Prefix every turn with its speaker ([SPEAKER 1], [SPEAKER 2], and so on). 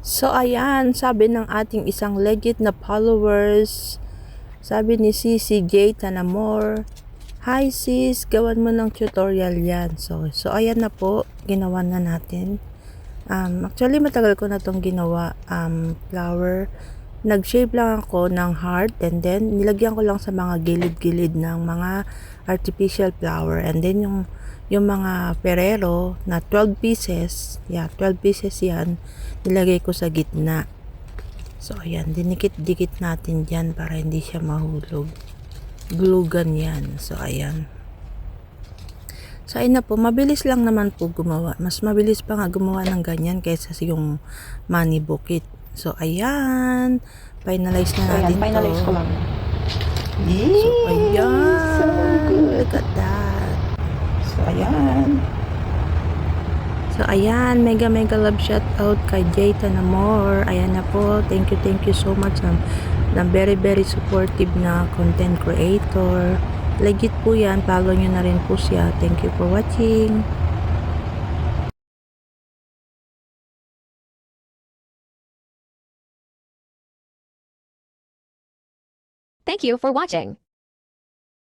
[SPEAKER 1] So ayan, sabi ng ating isang legit na followers, sabi ni CCJ Tanamor, "Hi sis, gawan mo ng tutorial yan." So ayan na po, ginawa na natin. Actually matagal ko na tong ginawa, flower. Nag-shape lang ako ng heart and then nilagyan ko lang sa mga gilid-gilid ng mga artificial flower, and then yung mga Ferrero na 12 pieces, 12 pieces yan, nilagay ko sa gitna. So ayan, dinikit-dikit natin dyan para hindi siya mahulog. Glue gun yan. So ayan. So ayun na po, mabilis lang naman po gumawa. Mas mabilis pa nga gumawa ng ganyan kaysa yung money bukit. So ayan, finalize na natin to.
[SPEAKER 2] Finalize ko lang.
[SPEAKER 1] So ayan,
[SPEAKER 2] so good.
[SPEAKER 1] look at that.
[SPEAKER 2] So ayan.
[SPEAKER 1] So ayan, mega love shout out kay Jay Tanamor. Ayan na po, thank you so much na very supportive na content creator. Legit po yan, follow nyo na rin po siya. Thank you for watching.
[SPEAKER 3] Thank you for watching.